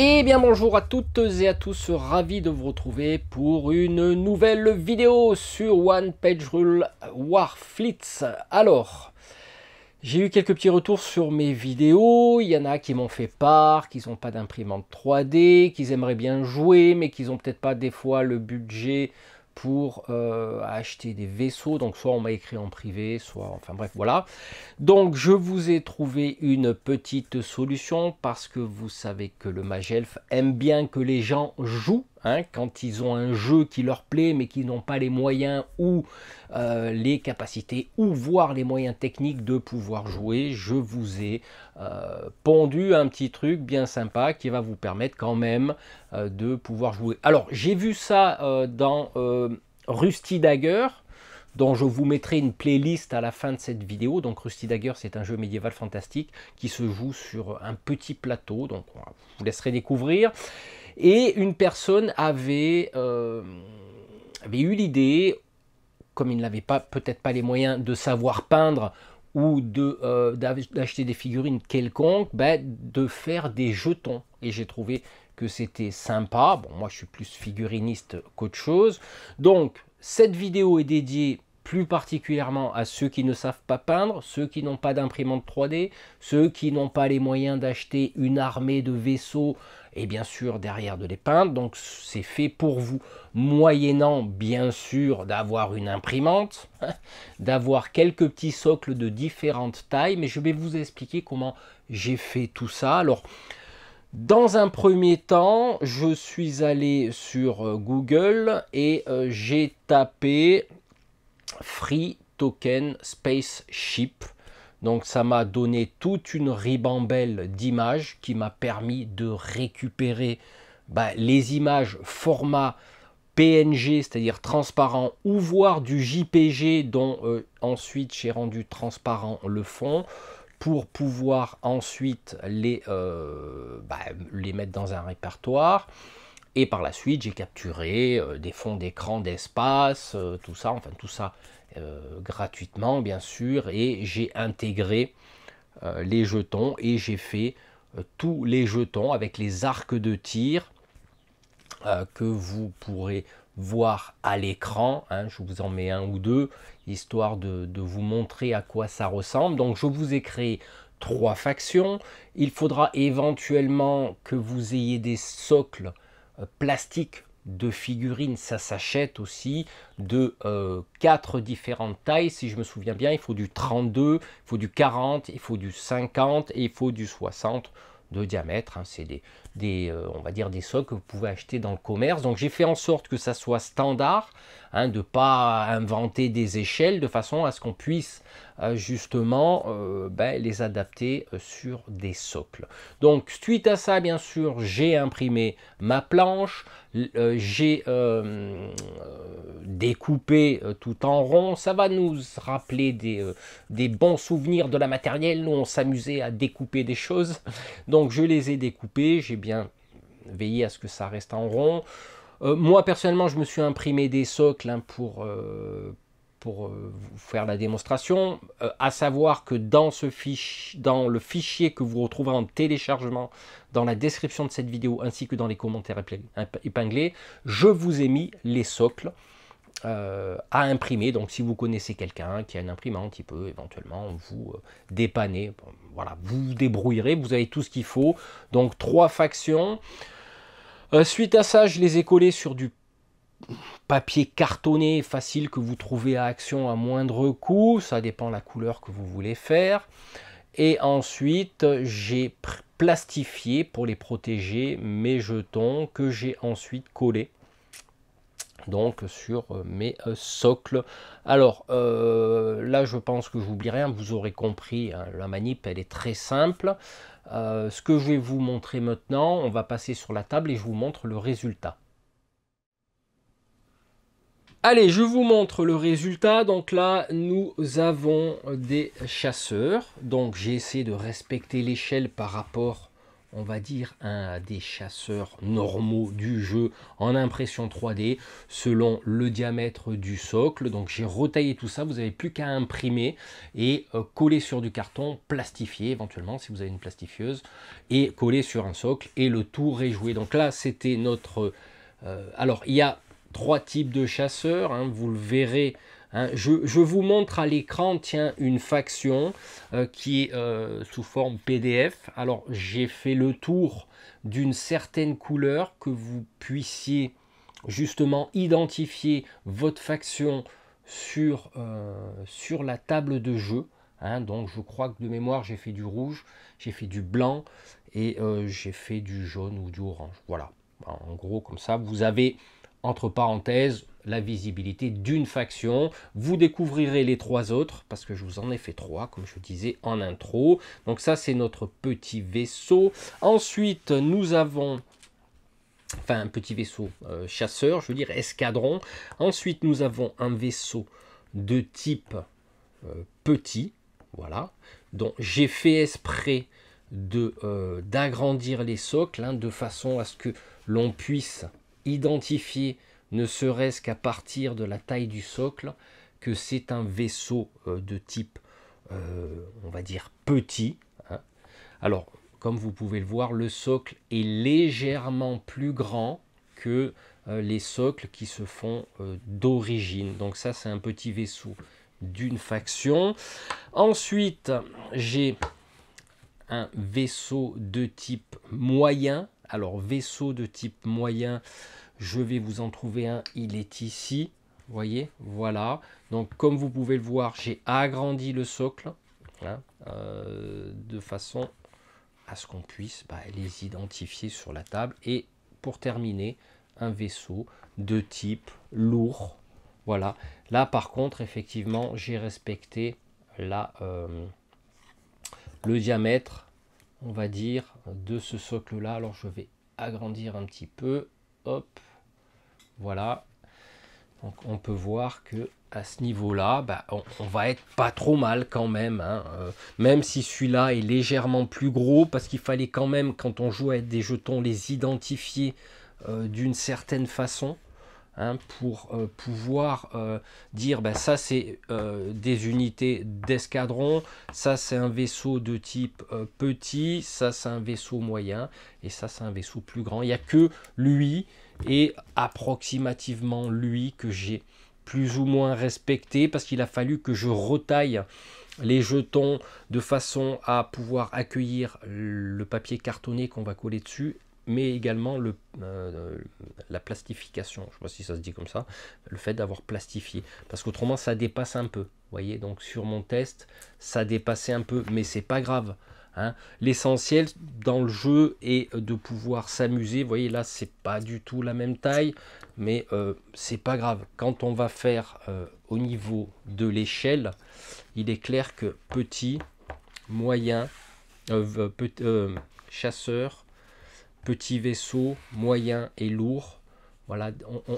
Eh bien bonjour à toutes et à tous, ravi de vous retrouver pour une nouvelle vidéo sur One Page Rule Warfleets. Alors, j'ai eu quelques petits retours sur mes vidéos, il y en a qui m'ont fait part, qu'ils n'ont pas d'imprimante 3D, qu'ils aimeraient bien jouer, mais qu'ils n'ont peut-être pas des fois le budget pour acheter des vaisseaux. Donc soit on m'a écrit en privé, soit, enfin bref, voilà. Donc je vous ai trouvé une petite solution parce que vous savez que le Magelf aime bien que les gens jouent, hein, quand ils ont un jeu qui leur plaît mais qui n'ont pas les moyens ou les capacités ou voire les moyens techniques de pouvoir jouer. Je vous ai pondu un petit truc bien sympa qui va vous permettre quand même de pouvoir jouer. Alors j'ai vu ça dans Rusty Dagger, dont je vous mettrai une playlist à la fin de cette vidéo. Donc Rusty Dagger, c'est un jeu médiéval fantastique qui se joue sur un petit plateau, donc je vous laisserai découvrir. Et une personne avait eu l'idée, comme il n'avait peut-être pas les moyens de savoir peindre ou d'acheter des figurines quelconques, de faire des jetons. Et j'ai trouvé que c'était sympa. Bon, moi je suis plus figuriniste qu'autre chose. Donc cette vidéo est dédiée plus particulièrement à ceux qui ne savent pas peindre, ceux qui n'ont pas d'imprimante 3D, ceux qui n'ont pas les moyens d'acheter une armée de vaisseaux et bien sûr derrière de les peindre. Donc c'est fait pour vous, moyennant bien sûr d'avoir une imprimante, d'avoir quelques petits socles de différentes tailles, mais je vais vous expliquer comment j'ai fait tout ça. Alors, dans un premier temps, je suis allé sur Google et j'ai tapé Free Token Spaceship. Donc ça m'a donné toute une ribambelle d'images qui m'a permis de récupérer les images format PNG, c'est-à-dire transparent, ou voire du JPG dont ensuite j'ai rendu transparent le fond, pour pouvoir ensuite les mettre dans un répertoire. Et par la suite, j'ai capturé des fonds d'écran d'espace, tout ça, enfin tout ça gratuitement bien sûr, et j'ai intégré les jetons et j'ai fait tous les jetons avec les arcs de tir que vous pourrez voir à l'écran, hein. Je vous en mets un ou deux, histoire de vous montrer à quoi ça ressemble. Donc je vous ai créé 3 factions. Il faudra éventuellement que vous ayez des socles plastiques de figurines, ça s'achète aussi, de 4 différentes tailles, si je me souviens bien. Il faut du 32, il faut du 40, il faut du 50 et il faut du 60 de diamètre, hein. C'est on va dire des socles que vous pouvez acheter dans le commerce. Donc j'ai fait en sorte que ça soit standard, hein, de ne pas inventer des échelles, de façon à ce qu'on puisse justement les adapter sur des socles. Donc suite à ça, bien sûr, j'ai imprimé ma planche, j'ai découpé tout en rond. Ça va nous rappeler des bons souvenirs de la maternelle. Nous on s'amusait à découper des choses, donc je les ai découpés, j'ai bien veillé à ce que ça reste en rond. Moi personnellement je me suis imprimé des socles, hein, pour vous faire la démonstration, à savoir que dans le fichier que vous retrouverez en téléchargement dans la description de cette vidéo ainsi que dans les commentaires épinglés, je vous ai mis les socles à imprimer. Donc si vous connaissez quelqu'un qui a une imprimante, il peut éventuellement vous dépanner. Bon, voilà, vous vous débrouillerez, vous avez tout ce qu'il faut. Donc 3 factions. Suite à ça, je les ai collés sur du papier cartonné facile que vous trouvez à Action à moindre coût. Ça dépend de la couleur que vous voulez faire. Et ensuite, j'ai plastifié pour les protéger mes jetons que j'ai ensuite collés donc sur mes socles. Alors là je pense que j'oublie rien, vous aurez compris, hein, la manip elle est très simple. Ce que je vais vous montrer maintenant, on va passer sur la table et je vous montre le résultat. Allez, je vous montre le résultat. Donc là, nous avons des chasseurs. Donc j'ai essayé de respecter l'échelle par rapport on va dire, des chasseurs normaux du jeu en impression 3D selon le diamètre du socle. Donc j'ai retaillé tout ça, vous n'avez plus qu'à imprimer et coller sur du carton, plastifier éventuellement si vous avez une plastifieuse, et coller sur un socle et le tour est joué. Donc là c'était notre... alors il y a 3 types de chasseurs, hein, vous le verrez. Hein, je vous montre à l'écran, tiens, une faction qui est sous forme PDF. Alors, j'ai fait le tour d'une certaine couleur que vous puissiez justement identifier votre faction sur la table de jeu. Hein, donc, je crois que de mémoire, j'ai fait du rouge, j'ai fait du blanc et j'ai fait du jaune ou du orange. Voilà. En gros, comme ça, vous avez, entre parenthèses, la visibilité d'une faction. Vous découvrirez les 3 autres parce que je vous en ai fait 3 comme je disais en intro. Donc ça c'est notre petit vaisseau. Ensuite nous avons un petit vaisseau chasseur, je veux dire escadron. Ensuite nous avons un vaisseau de type petit, voilà, dont j'ai fait exprès d'agrandir les socles, hein, de façon à ce que l'on puisse identifier, ne serait-ce qu'à partir de la taille du socle, que c'est un vaisseau de type, on va dire, petit. Hein. Alors, comme vous pouvez le voir, le socle est légèrement plus grand que les socles qui se font d'origine. Donc ça, c'est un petit vaisseau d'une faction. Ensuite, j'ai un vaisseau de type moyen. Alors, vaisseau de type moyen, je vais vous en trouver un, il est ici, vous voyez, voilà. Donc comme vous pouvez le voir, j'ai agrandi le socle, hein, de façon à ce qu'on puisse les identifier sur la table. Et pour terminer, un vaisseau de type lourd, voilà. Là par contre, effectivement, j'ai respecté le diamètre, on va dire, de ce socle là. Alors je vais agrandir un petit peu, hop. Voilà, donc on peut voir que à ce niveau-là, on va être pas trop mal quand même, hein, même si celui-là est légèrement plus gros, parce qu'il fallait quand même, quand on joue avec des jetons, les identifier d'une certaine façon, hein, pour pouvoir dire, ça c'est des unités d'escadron, ça c'est un vaisseau de type petit, ça c'est un vaisseau moyen, et ça c'est un vaisseau plus grand. Il n'y a que lui et approximativement lui que j'ai plus ou moins respecté, parce qu'il a fallu que je retaille les jetons de façon à pouvoir accueillir le papier cartonné qu'on va coller dessus, mais également la plastification, je ne sais pas si ça se dit comme ça, le fait d'avoir plastifié, parce qu'autrement ça dépasse un peu, vous voyez, donc sur mon test ça dépassait un peu, mais c'est pas grave. Hein. L'essentiel dans le jeu est de pouvoir s'amuser. Vous voyez là, c'est pas du tout la même taille, mais c'est pas grave. Quand on va faire au niveau de l'échelle, il est clair que petit, moyen, chasseur, petit vaisseau, moyen et lourd, voilà,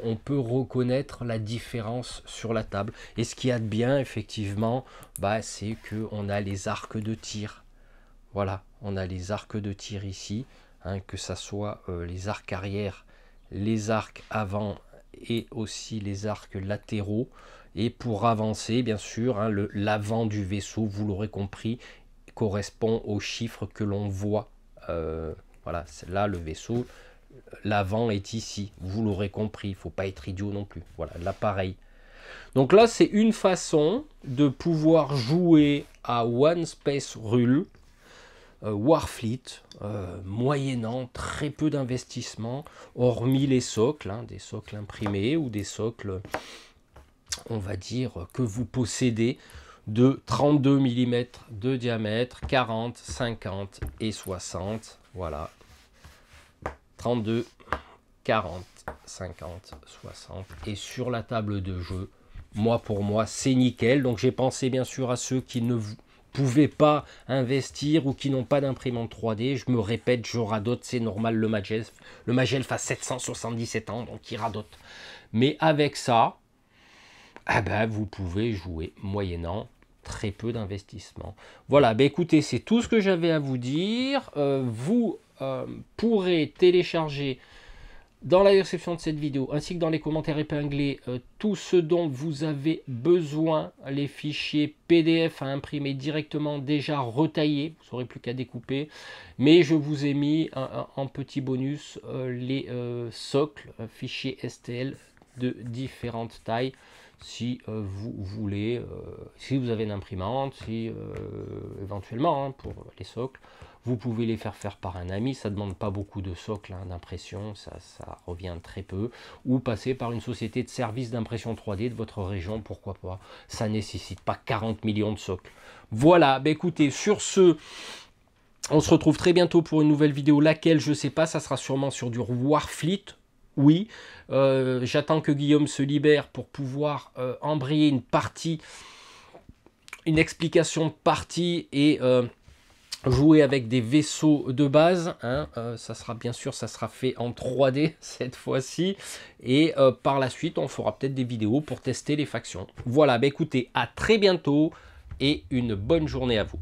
on peut reconnaître la différence sur la table. Et ce qu'il y a de bien, effectivement, c'est qu'on a les arcs de tir. Voilà, on a les arcs de tir ici, hein, que ça soit les arcs arrière, les arcs avant et aussi les arcs latéraux. Et pour avancer, bien sûr, hein, l'avant du vaisseau, vous l'aurez compris, correspond aux chiffres que l'on voit. Voilà, là le vaisseau, l'avant est ici, vous l'aurez compris, il ne faut pas être idiot non plus. Voilà, là pareil. Donc là, c'est une façon de pouvoir jouer à One Space Rule, Warfleet, moyennant très peu d'investissement, hormis les socles, hein, des socles imprimés ou des socles, on va dire, que vous possédez de 32 mm de diamètre, 40, 50 et 60. Voilà, 32, 40, 50, 60. Et sur la table de jeu, pour moi, c'est nickel. Donc j'ai pensé bien sûr à ceux qui ne pouvaient pas investir ou qui n'ont pas d'imprimante 3D. Je me répète, je radote, c'est normal, le Magelf a 777 ans, donc il radote. Mais avec ça, vous pouvez jouer moyennant très peu d'investissement. Voilà, écoutez, c'est tout ce que j'avais à vous dire. Vous pourrez télécharger dans la description de cette vidéo, ainsi que dans les commentaires épinglés, tout ce dont vous avez besoin, les fichiers PDF à imprimer directement déjà retaillés, vous n'aurez plus qu'à découper, mais je vous ai mis en petit bonus les socles, fichiers STL de différentes tailles, si vous voulez, si vous avez une imprimante, si éventuellement pour les socles, vous pouvez les faire par un ami, ça ne demande pas beaucoup de socles d'impression, ça revient très peu, ou passer par une société de services d'impression 3D de votre région, pourquoi pas, ça ne nécessite pas 40 millions de socles. Voilà, bah écoutez, sur ce, on se retrouve très bientôt pour une nouvelle vidéo, laquelle je ne sais pas, ça sera sûrement sur du Warfleet. Oui, j'attends que Guillaume se libère pour pouvoir embrayer une partie, une explication de partie et jouer avec des vaisseaux de base. Hein. Ça sera bien sûr, ça sera fait en 3D cette fois-ci. Et par la suite, on fera peut-être des vidéos pour tester les factions. Voilà, bah écoutez, à très bientôt et une bonne journée à vous.